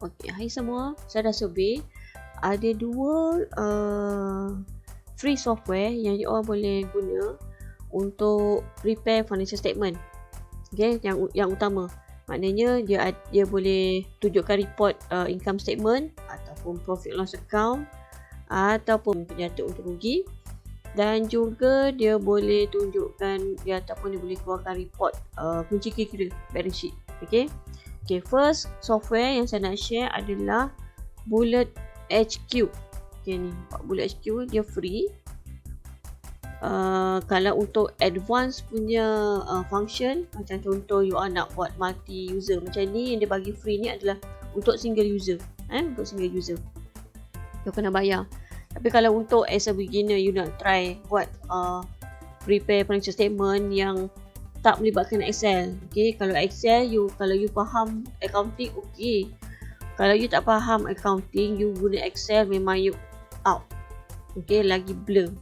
Okey, hai semua. Saya dah survey. Ada dua free software yang you all boleh guna untuk prepare financial statement. Okey, yang utama. Maknanya dia boleh tunjukkan report income statement ataupun profit loss account ataupun penjatuh untung rugi, dan juga dia boleh tunjukkan ataupun dia boleh keluarkan report kunci kira balance sheet. Okey. Okay, first software yang saya nak share adalah Bullet HQ. Okay, ni Bullet HQ dia free. Kalau untuk advanced punya function, macam contoh you all nak buat multi user macam ni, yang dia bagi free ni adalah untuk single user. Untuk single user you kena bayar. Tapi kalau untuk as a beginner, you nak try buat prepare financial statement yang tak melibatkan Excel. Okay, kalau Excel, kalau you faham accounting, okay. Kalau you tak faham accounting, you guna Excel, memang you out. Okay, lagi blur.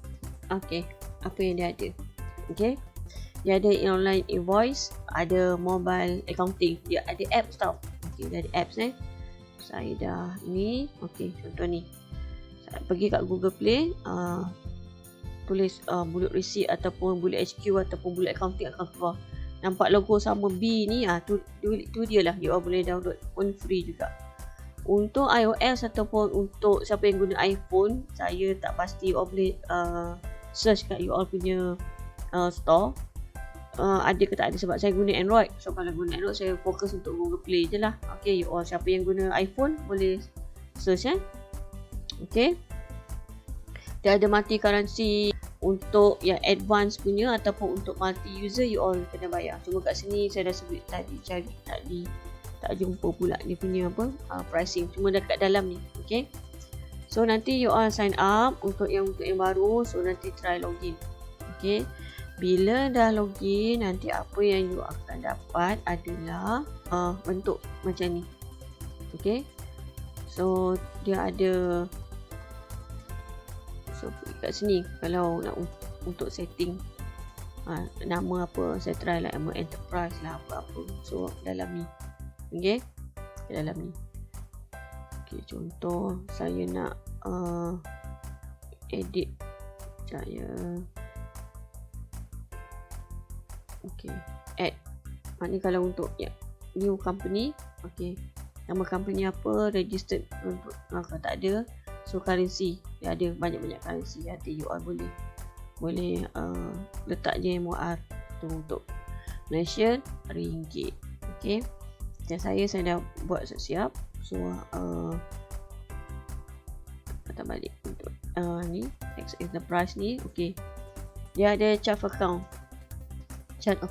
Okay, apa yang dia ada? Okay, dia ada online invoice, ada mobile accounting, dia ada apps tau. Okay, dia ada apps Saya dah ni, okay, contoh ni. Saya pergi kat Google Play, tulis Bullet Receipt ataupun Bullet HQ ataupun Bullet Accounting akan keluar. Nampak logo sama B ni, tu dia lah, you all boleh download pun free juga. Untuk iOS ataupun untuk siapa yang guna iPhone, saya tak pasti you all boleh search kat you all punya store ada ke tak ada, sebab saya guna Android. So kalau guna Android, saya fokus untuk Google Play je lah. Okay, you all siapa yang guna iPhone boleh search Okay, dia ada multi currency. Untuk yang advance punya ataupun untuk multi user, you all kena bayar. Cuma kat sini saya dah sebut tadi, tak jumpa pula dia punya pricing. Cuma dekat dalam ni. Okay, so nanti you all sign up untuk yang baru. So nanti try login. Okay, bila dah login, nanti apa yang you akan dapat adalah bentuk macam ni. Okay, so dia ada, so kat sini kalau nak untuk setting nama apa, saya try lah nama enterprise lah, apa-apa. So dalam ni, okay, dalam ni. Okay, contoh saya nak edit saya, okay, add. Maknanya kalau untuk new company, okay, nama company apa, registered untuk tak ada. So currency, dia ada banyak-banyak currency. Nanti you all boleh letak je MOR tu untuk Malaysian ringgit. Okay, dan saya dah buat siap. So kata balik untuk ni enterprise ni. Okay, dia ada chart of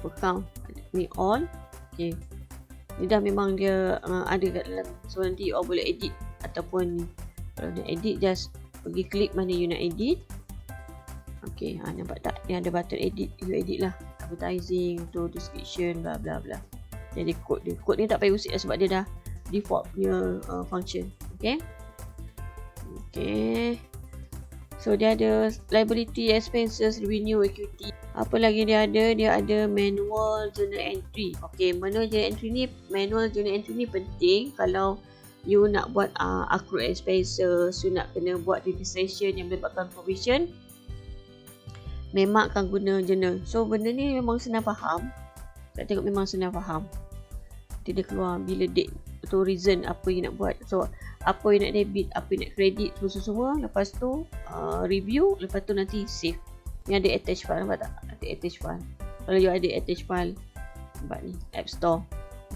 account ni on. Okay, ni dah memang dia ada kat dalam. So nanti you all boleh edit ataupun kalau nak edit, just pergi klik mana you nak edit. Okay, nampak tak? Dia ada button edit, you edit lah. Advertising, to description, bla bla bla. Jadi kod ni tak payah usik sebab dia dah default punya function. Okay, so dia ada liability, expenses, revenue, equity. Apa lagi dia ada? Dia ada manual journal entry. Okay, manual journal entry ni penting kalau you nak buat accrued expenses, you nak kena buat depreciation yang melibatkan provision, memang akan guna journal. So benda ni memang senang faham. Saya tengok memang senang faham. Dia keluar bila date atau reason apa you nak buat. So apa you nak debit, apa you nak credit, semua. Lepas tu review, lepas tu nanti save. Ni ada attach file, nampak tak? Ada attach file. Kalau you ada attach file, nampak ni, App Store.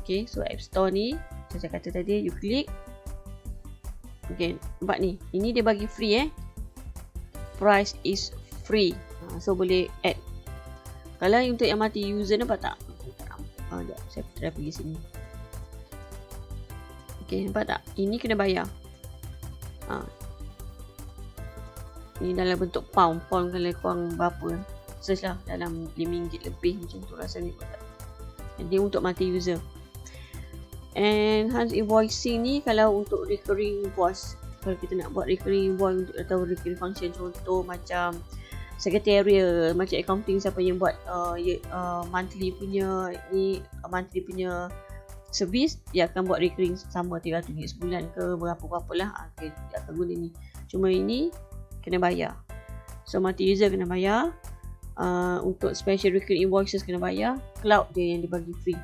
Okay, so App Store ni saya kata tadi, you klik. Okay, nampak ni, ini dia bagi free price is free. So boleh add. Kalau untuk yang multi user, nampak tak? Sekejap, saya try pergi sini. Okay, nampak tak? Ini kena bayar. Ini dalam bentuk pound kalau korang berapa, search lah, dalam RM5 lebih macam tu rasanya. Jadi untuk multi user. Enhanced invoicing ni kalau untuk recurring invoice. Kalau kita nak buat recurring invoice atau recurring function, contoh macam secretarial, macam accounting, siapa yang buat monthly punya servis, dia akan buat recurring sama RM300 sebulan ke berapa-berapa lah. Okay, dia akan guna ni. Cuma ini kena bayar. So multi-user kena bayar. Untuk special recurring invoices kena bayar. Cloud dia yang dibagi free.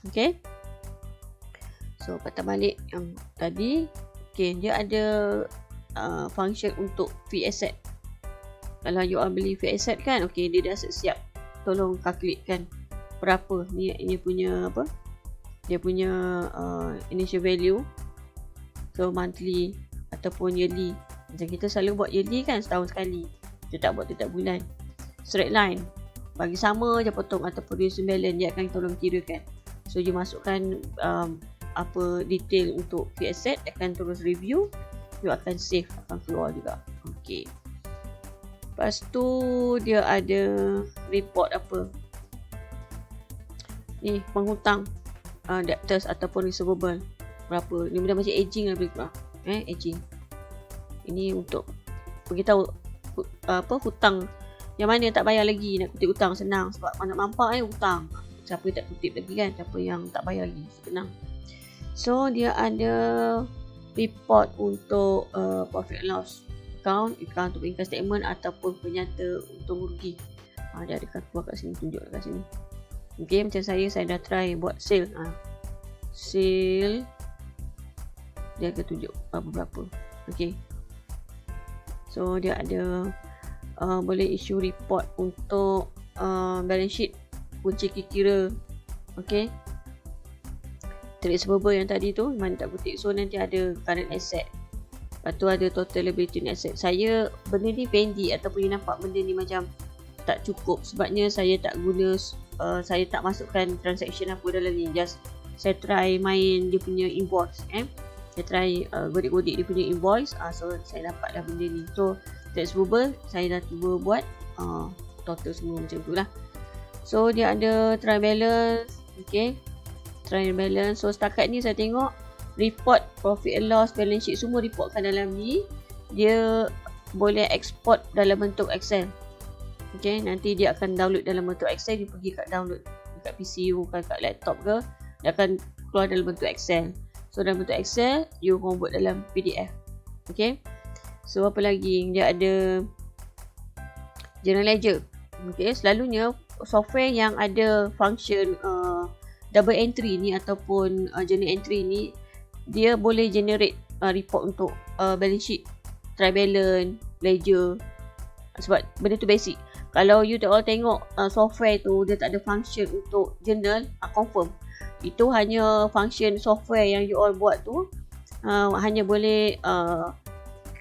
Okay. So patah balik yang tadi. Okay, dia ada function untuk free asset. Kalau you all beli free asset kan, okay, dia dah siap. Tolong calculate kan berapa ni punya apa? Dia punya initial value. So monthly ataupun yearly. Macam kita selalu buat yearly kan, setahun sekali. Kita tak buat tiap bulan. Straight line, bagi sama je potong ataupun reducing balance, dia akan tolong kirakan. So you masukkan apa detail untuk free asset, akan terus review, you akan save, akan keluar juga. Okay. Lepas tu dia ada report apa ni, penghutang, debtors ataupun receivable berapa. Ni benda macam aging lah, berapa aging. Ini untuk beritahu apa hutang yang mana tak bayar lagi. Nak kutip hutang senang sebab mana mampak hutang. Siapa tak kutip lagi kan, siapa yang tak bayar lagi, senang. So dia ada report untuk profit and loss account untuk income statement ataupun penyata untung rugi. Dia ada keluar kat sini, tunjuk kat sini. Okay, macam saya dah try buat sale. Sale dia akan tunjuk berapa. Okay. So dia ada boleh issue report untuk balance sheet, kunci kira. Okay. Trade receivable yang tadi tu mana tak kutip. So nanti ada current asset. Lepas tu ada total liability asset. Saya benda ni pendek ataupun you nampak benda ni macam tak cukup sebabnya saya tak guna, saya tak masukkan transaction apa dalam ni. Just saya try main dia punya invoice. Saya try godik-godik dia punya invoice. So saya dapatlah benda ni. So trade receivable saya dah cuba buat total semua macam tu lah. So dia ada trial balance. Okay, trial balance. So setakat ni saya tengok report profit and loss, balance sheet semua reportkan dalam ni. Dia boleh export dalam bentuk Excel. Okay, nanti dia akan download dalam bentuk Excel. Dia pergi kat download dekat PC you kan, kat laptop ke, dia akan keluar dalam bentuk Excel. So dalam bentuk Excel you convert dalam PDF. Okay. So apa lagi, dia ada general ledger. Okay, selalunya software yang ada function double entry ni ataupun journal entry ni, dia boleh generate report untuk balance sheet, trial balance, ledger. Sebab benda tu basic. Kalau you all tengok software tu dia tak ada function untuk journal, confirm itu hanya function software yang you all buat tu hanya boleh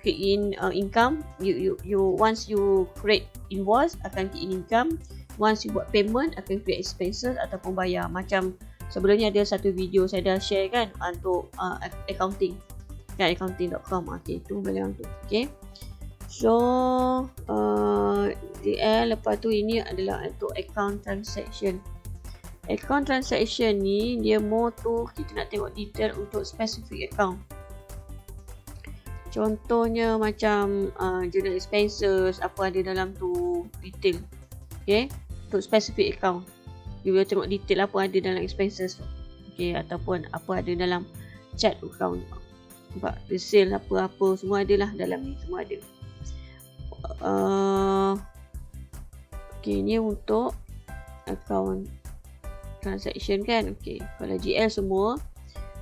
key in income. You once you create invoice akan key in income. Once you buat payment akan create expenses ataupun bayar. Macam sebelumnya ada satu video saya dah share kan untuk accounting kan, accounting.com. Okay, tu boleh tu. Okay. So lepas tu ini adalah untuk account transaction. Account transaction ni dia more tu kita nak tengok detail untuk specific account. Contohnya macam journal expenses, apa ada dalam tu, detail. Okay, untuk specific account you boleh tengok detail apa ada dalam expenses. Okay, ataupun apa ada dalam chart account. Nampak resale apa-apa semua ada lah dalam ni, semua ada. Okay, ni untuk account transaction kan. Okay, kalau GL semua.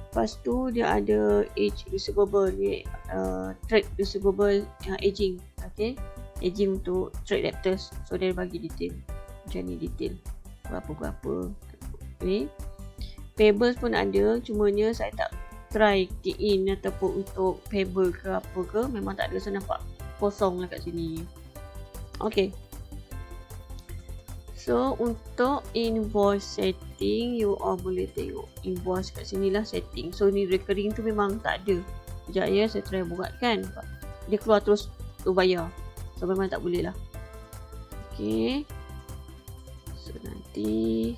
Lepas tu dia ada age receivable ni, trade receivable aging. Okay, aging untuk trade debtors. So dia bagi detail macam ni, detail berapa-berapa ni. Payables pun ada, cumanya saya tak try key in ataupun untuk payable ke apa ke, memang tak ada. Saya nampak kosong lah kat sini. Okay, so untuk invoice setting, you all boleh tengok invoice kat sini lah setting. So ni recurring tu memang tak ada. Sekejap ya, saya try buat kan, dia keluar terus tu bayar. So memang tak boleh lah. Okay, so nanti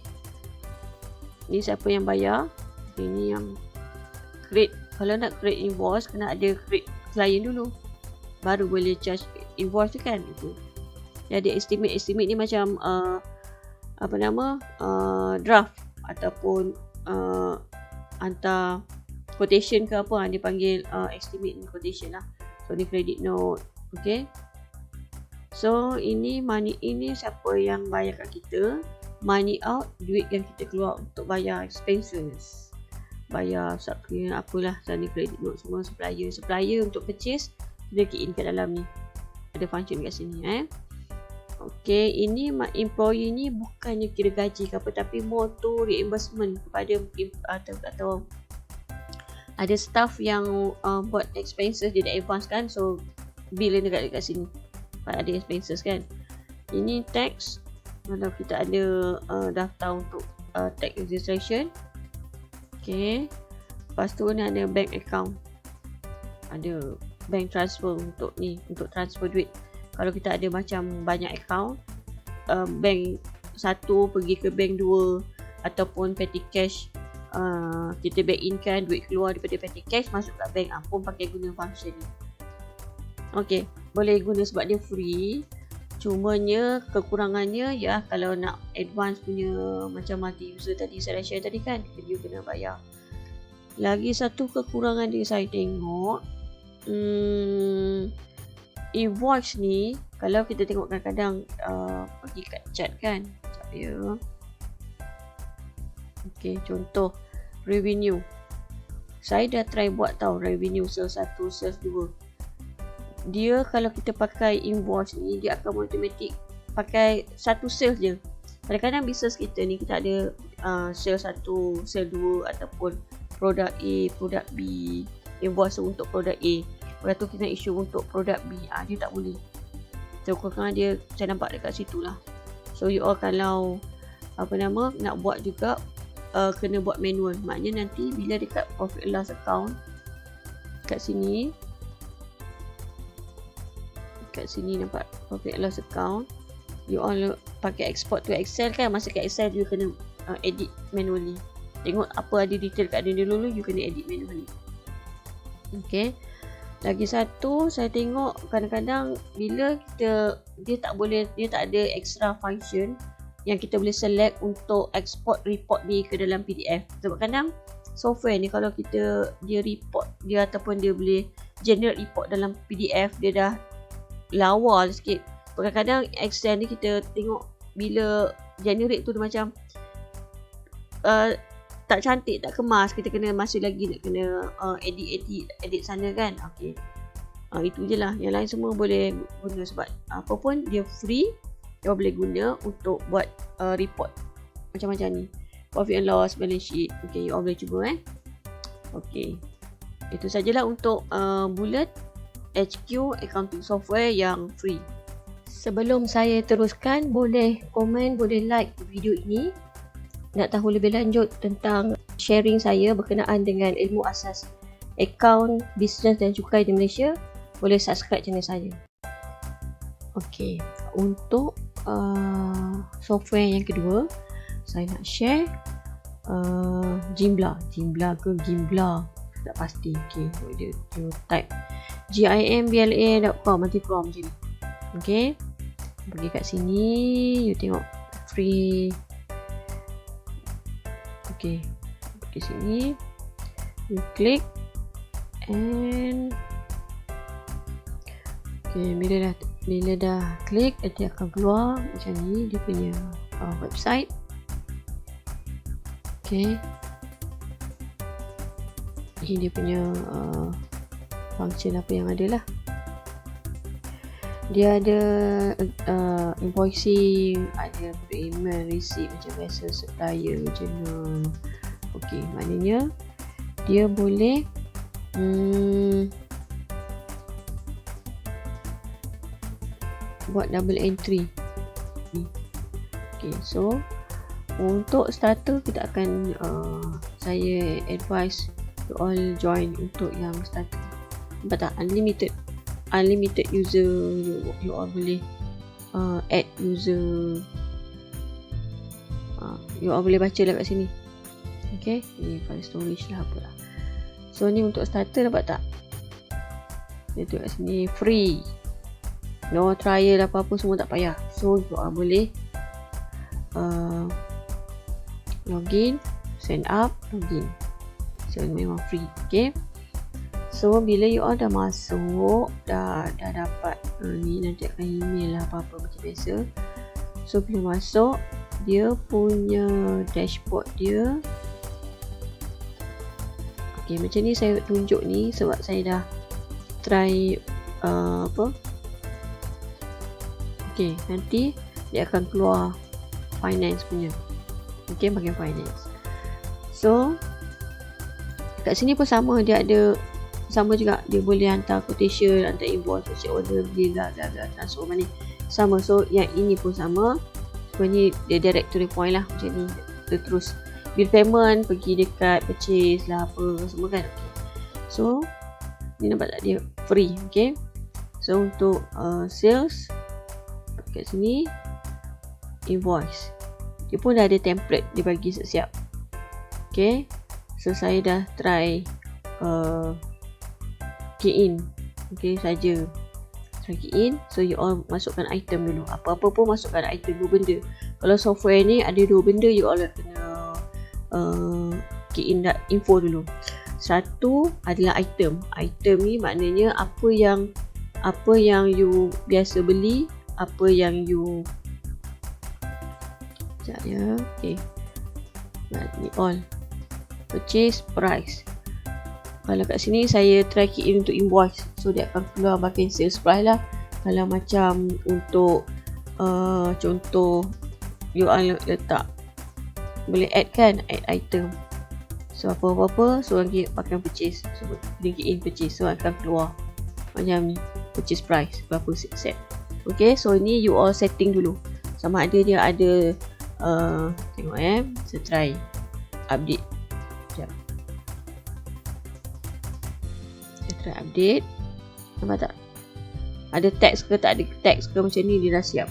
ni siapa yang bayar. Ini yang create. Kalau nak create invoice kena ada create client dulu, baru boleh charge invoice tu kan. Itu dia ada estimate ni macam apa nama draft ataupun hantar quotation ke apa, dia panggil estimate quotation lah. So ni credit note. Okay, so ini money in ni siapa yang bayar kat kita. Money out, duit yang kita keluar untuk bayar expenses, bayar subscription apalah. Ni credit note semua supplier untuk purchase, dia key in kat dalam ni, ada function kat sini. Okay, ini employee ni bukannya kira gaji ke apa, tapi more to reimbursement kepada atau ada staff yang buat expenses dia dah advance kan, so bill dia dekat sini ada expenses kan. Ini tax, kalau kita ada daftar untuk tax registration. Okay, lepas tu ni ada bank account, ada bank transfer untuk ni, untuk transfer duit. Kalau kita ada macam banyak account, bank satu pergi ke bank dua, ataupun petty cash, kita bank in kan, duit keluar daripada petty cash masuk kat bank, pun pakai guna function ni. Okay, boleh guna sebab dia free. Cumanya kekurangannya ya, kalau nak advance punya macam multi user tadi saya share tadi kan, dia kena bayar. Lagi satu kekurangan dia saya tengok, invoice ni kalau kita tengok kadang-kadang pergi kat chat kan, sekejap ya. Okay, contoh revenue, saya dah try buat tau revenue sales 1, sales 2. Dia kalau kita pakai invoice ni, dia akan automatic pakai satu sales je. Kadang-kadang business kita ni kita ada sales 1, sales 2 ataupun produk A, produk B, invoice untuk produk A. Lepas tu kita issue untuk produk B, dia tak boleh. So kurang dia saya nampak dekat situ lah. So you all kalau nak buat juga kena buat manual. Maknanya nanti bila dekat profit and loss account kat sini nampak profit and loss account, you all pakai export to Excel kan, masuk kat Excel you kena edit manually. Tengok apa ada detail kat dia dulu, you kena edit manually. Okay, lagi satu saya tengok kadang-kadang bila dia tak ada extra function yang kita boleh select untuk export report ni ke dalam PDF. Sebab kadang software ni kalau dia report dia ataupun dia boleh generate report dalam PDF, dia dah lawa sikit. Kadang-kadang Excel ni kita tengok bila generate tu dia macam tak cantik, tak kemas, kita kena masih lagi nak kena edit sana kan. Okay, itu je lah. Yang lain semua boleh guna sebab apa pun dia free, dia boleh guna untuk buat report macam-macam ni, profit and loss, balance sheet. Okay, you all boleh cuba Okay, itu sajalah untuk Bullet HQ accounting software yang free. Sebelum saya teruskan, boleh komen, boleh like video ini. Nak tahu lebih lanjut tentang sharing saya berkenaan dengan ilmu asas akaun, bisnes dan cukai di Malaysia, boleh subscribe channel saya. Okey, untuk software yang kedua, saya nak share Jimbla ke Gimbla, tak pasti. Okey, dia type gimbla.com, nanti keluar macam ni. Okey, pergi kat sini, you tengok free. Okay, pergi sini, you klik and okay, bila dah klik, dia akan keluar macam ni dia punya website. Okay, ini dia punya function apa yang ada lah. Dia ada invoicing, ada payment, receipt macam biasa, supplier, journal. Okey, maknanya dia boleh buat double entry ni. Okey, so untuk starter kita akan saya advise you all join untuk yang starter. Nampak tak? Unlimited user, you all boleh add user, you all boleh baca lah kat sini. Okay, ni file storage lah apalah. So ni untuk starter, nampak tak? Dia tu kat sini free, no trial apa-apa, semua tak payah. So you all boleh login, sign up, login. So memang free. Okay. So bila you all dah masuk, dah dapat ni, nanti akan email lah apa-apa macam biasa. So bila masuk, dia punya dashboard dia. Okay, macam ni saya tunjuk ni sebab saya dah try Okay, nanti dia akan keluar finance punya. Okay, bahagian finance. So kat sini pun sama, dia ada sama juga, dia boleh hantar quotation, hantar invoice, check order, bill, transfer money, sama. So yang ini pun sama. So ni dia direct to the point lah, macam ni. Dia terus bill payment, pergi dekat purchase lah apa semua kan. So ni nampak tak, dia free. Okay, so untuk sales kat sini, invoice dia pun dah ada template dia bagi siap-siap. Okay, so saya dah try key in. Okay, saja try key in. So you all masukkan item dulu, apa-apa pun masukkan item, 2 benda. Kalau software ni ada 2 benda, you all kena key in info dulu. Satu adalah item. Item ni maknanya apa yang you biasa beli, apa yang you sekejap ya. Okay, ni all purchase price. Kalau kat sini saya try key in untuk invoice, so dia akan keluar bahagian sales price lah. Kalau macam untuk contoh you all letak, boleh add kan, add item. So apa-apa, so lagi pakai purchase, so dia key in purchase, so akan keluar macam ni, purchase price berapa set. Okay, so ni you all setting dulu sama ada dia ada tengok saya try update. Sekejap, saya try update. Nampak tak, ada tax ke tak ada tax ke, macam ni dia dah siap.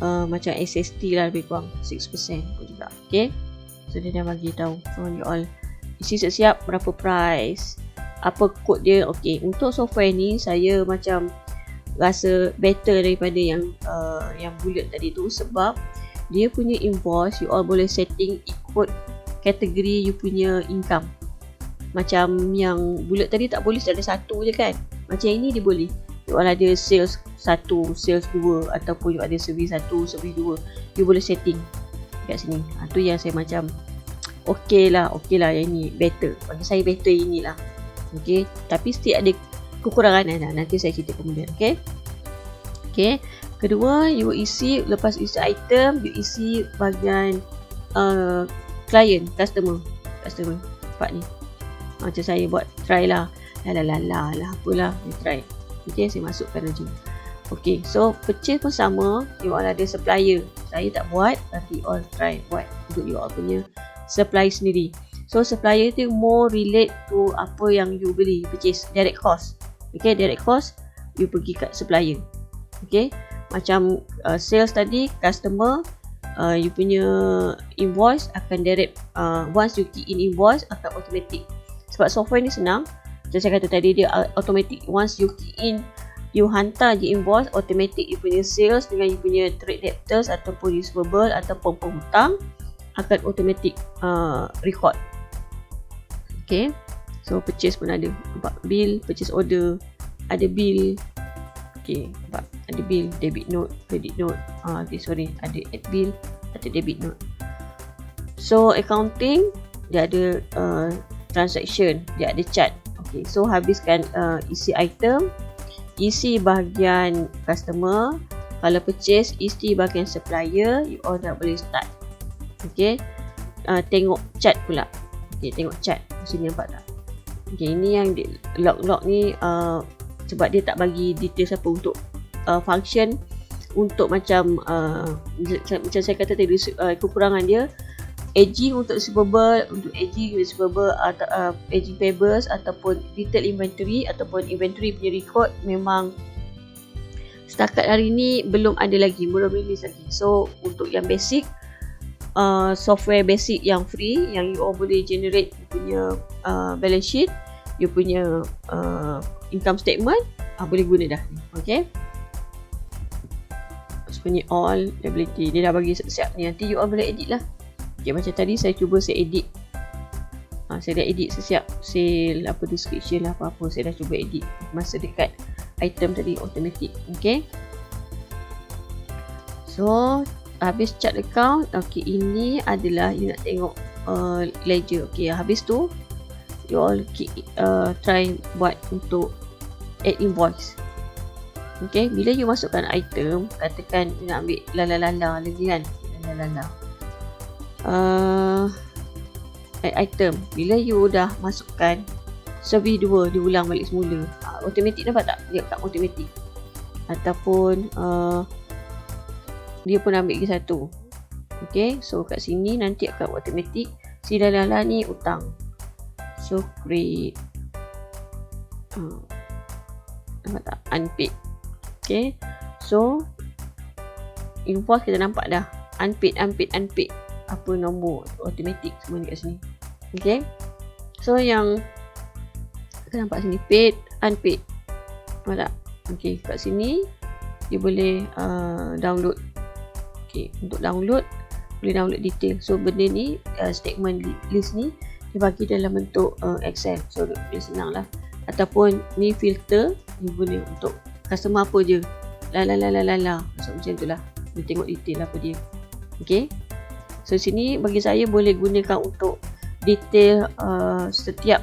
Macam SST lah, lebih kurang 6% pun juga. Okay, so dia dah bagi tahu. So you all isi siap berapa price, apa kod dia. Okay, untuk software ni saya macam rasa better daripada yang bulat tadi tu, sebab dia punya invoice you all boleh setting ikut kategori you punya income. Macam yang bulat tadi tak boleh ada satu je kan. Macam ini dia boleh, you all ada sales 1, sales 2, ataupun you ada service 1, service 2, you boleh setting kat sini. Tu yang saya macam okey lah yang ni better, bagi saya better inilah. Okay, tapi still ada kekurangan lah, nanti saya cerita kemudian. Okay, kedua, you isi, lepas isi item, you isi bahagian client, customer part ni. Macam saya buat try lah, apalah, try. Okay, saya masukkan lagi. Okay, so purchase pun sama, you all ada supplier. Saya tak buat, tapi you all try buat untuk you all punya supply sendiri. So supplier tu more relate to apa yang you beli, purchase, direct cost. Okay, direct cost you pergi kat supplier. Okay, macam sales tadi, customer, you punya invoice akan direct, once you key in invoice akan automatic. Sebab software ni senang, macam saya kata tadi, dia automatic. Once you key in, you hantar je invoice, automatic you punya sales dengan you punya trade debtors ataupun receivable ataupun penghutang akan automatic record. Okay, so purchase pun ada, nampak bill, purchase order, ada bill. Okay, nampak ada bill, debit note, credit note, ada add bill, ada debit note. So accounting dia ada transaction, dia ada chart. Okay, so habiskan isi item, isi bahagian customer. Kalau purchase, isi bahagian supplier, you all dah boleh start. Okay, tengok chart pula. Okay, tengok chart sini, nampak tak? Okay, ini yang log ni sebab dia tak bagi details apa untuk function, untuk macam saya kata tadi, kekurangan dia aging untuk receivable, untuk aging receivable atau aging payables ataupun detail inventory ataupun inventory punya record memang setakat hari ni belum ada lagi, belum release lagi. So untuk yang basic, software basic yang free, yang you all boleh generate you punya balance sheet, you punya income statement, boleh guna dah. Okay, sebenarnya all ability dia dah bagi siap ni, nanti you all boleh edit lah. Okay, macam tadi saya cuba saya edit. Saya dah edit sesiap sale apa description lah apa-apa, saya dah cuba edit masa dekat item tadi automatic. Okay, so habis chart account. Okay, ini adalah you nak tengok ledger. Okay, habis tu you all try buat untuk add invoice. Okay, bila you masukkan item, katakan you nak ambil lala lagi kan, lala add item. Bila you dah masukkan servis 2, diulang balik semula. Automatic, nampak tak? Dia kat automatic. Ataupun dia pun ambil lagi satu. Okay, so kat sini nanti akan automatic. Si lala ni hutang. So create nampak tak? Unpaid. Okay, so invoice kita nampak dah. Unpaid. Apa nombor automatic semua dekat sini. Okay, so yang kita nampak sini paid, unpaid. Nampak tak? Okay, kat sini dia boleh download. Okay, untuk download boleh download detail. So benda ni statement list ni dibagi dalam bentuk Excel. So dia senang lah. Ataupun ni filter, ni boleh untuk customer apa je. So macam tu lah. Dia tengok detail apa dia. Okay, so sini bagi saya boleh gunakan untuk detail setiap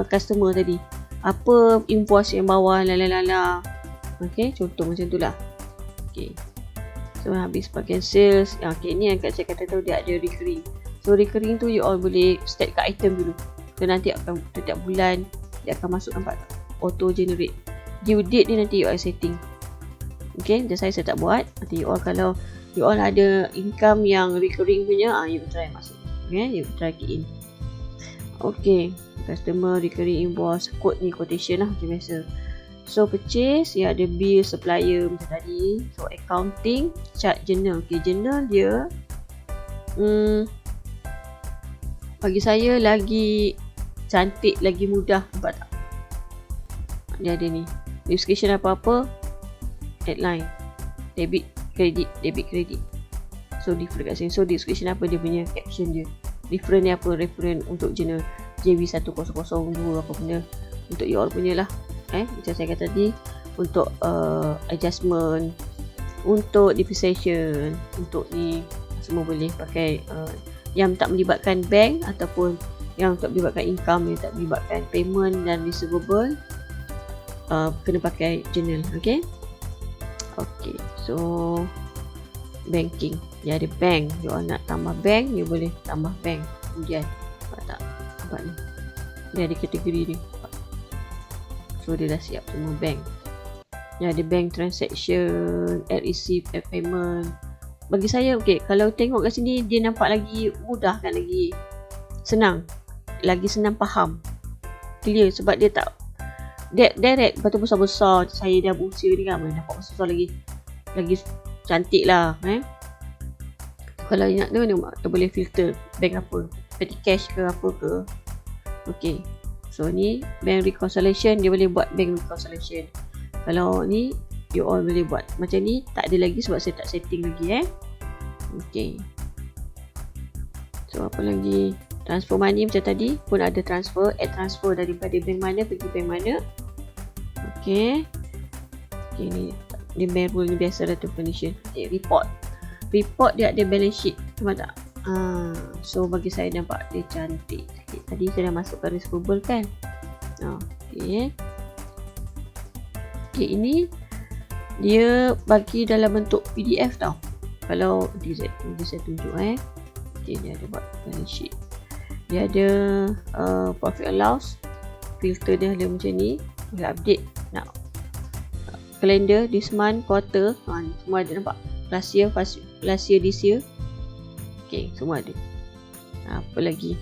customer tadi. Apa invoice yang bawah Okay, contoh macam tu lah. Okay, so habis bahagian sales. Okay, ni yang saya kata tahu dia ada recurring. So recurring tu you all boleh start kat item dulu. So nanti akan setiap bulan dia akan masuk, nampak tak? Auto generate. Due date dia nanti you all setting. Okay, saya tak buat. Nanti you all kalau you all ada income yang recurring punya, you try masuk. Okay, you try key in. Okay, customer recurring invoice, code ni quotation lah macam biasa. So purchase, ya ada bill supplier macam tadi. So accounting, chart journal. Okay, journal dia bagi saya lagi cantik, lagi mudah, nampak tak? Dia ada ni description apa-apa, headline, debit credit. So different kat sini. So description apa dia punya caption dia. Different ni apa, reference untuk journal JB1002 apa benda. Untuk you all punya lah. Macam saya kata tadi, untuk adjustment, untuk depreciation, untuk ni semua boleh pakai yang tak melibatkan bank ataupun yang tak melibatkan income, yang tak melibatkan payment dan receivable, kena pakai journal. Okay, so banking, dia ada bank. You all nak tambah bank, you boleh tambah bank. Kemudian nampak tak? Nampak ni, dia ada kategori ni. So dia dah siap semua bank. Dia ada bank transaction, add receipt, add payment. Bagi saya okay, kalau tengok kat sini dia nampak lagi mudah kan, lagi senang faham, clear. Sebab dia tak direct batu besar-besar. Saya dah berusia ni kan, nampak besar lagi cantik lah. Kalau nak tu dia boleh filter bank apa, petty cash ke apa ke. Okay, so ni bank reconciliation, dia boleh buat bank reconciliation. Kalau ni you all boleh buat. Macam ni tak ada lagi sebab saya tak setting lagi. Okay, so apa lagi, transfer money macam tadi pun ada transfer, add transfer daripada bank mana pergi bank mana. Okay, ni dia bank rule ni biasa dah condition. Okay, report dia ada balance sheet, nampak tak? So bagi saya nampak dia cantik sikit. Tadi saya dah masukkan receivable kan. Okay, ini dia bagi dalam bentuk PDF tau. Kalau saya tunjuk okay, dia ada buat balance sheet. Dia ada profit and loss, filter dia ada macam ni. Boleh update nak calendar, this month, quarter, semua ada, nampak? Last year, this year. Okay, semua ada. Apa lagi?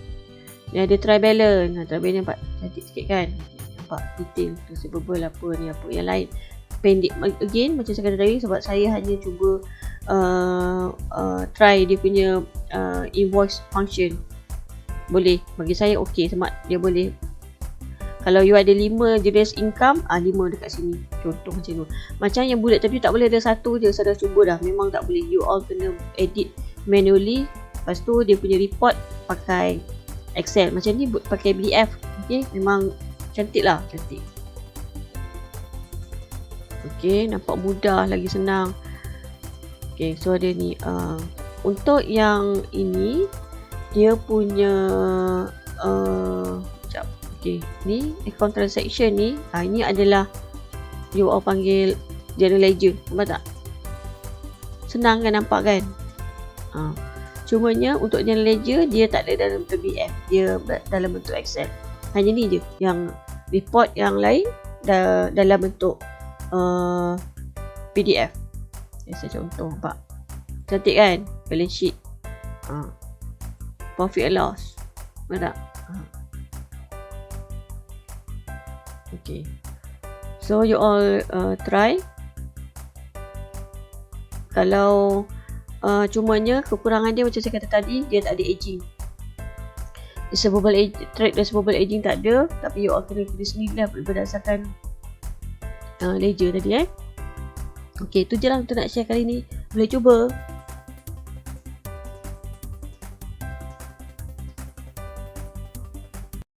Dia ada trial balance. Trial balance nampak cantik sikit kan? Nampak detail receivable apa ni, apa yang lain. Pendek again macam saya kata tadi, sebab saya hanya cuba try dia punya invoice function. Boleh, bagi saya okey, sebab dia boleh. Kalau you ada 5 jenis income, 5 dekat sini. Contoh macam tu. Macam yang bulat tadi tak boleh ada satu je. Saya dah cuba dah. Memang tak boleh. You all kena edit manually Lepas tu dia punya report pakai Excel. Macam ni pakai PDF. Okay, memang cantik lah, cantik. Okay, nampak mudah, lagi senang. Okay, so ada ni. Untuk yang ini, dia punya sekejap. Okay, ni account transaction ni, ini adalah you all panggil general ledger. Nampak tak? Senang kan, nampak kan? Cumanya untuk general ledger dia tak ada dalam bentuk PDF, dia dalam bentuk Excel. Hanya ni je yang report yang lain dalam bentuk PDF. Saya contoh, nampak? Cantik kan? Balance sheet, profit and loss. Nampak tak? Okay, so you all try. Kalau cumanya kekurangan dia macam saya kata tadi, dia tak ada aging. Trade receivable aging tak ada, tapi you all kena sendiri lah berdasarkan ledger tadi. Okay, tu je lah untuk nak share kali ni. Boleh cuba.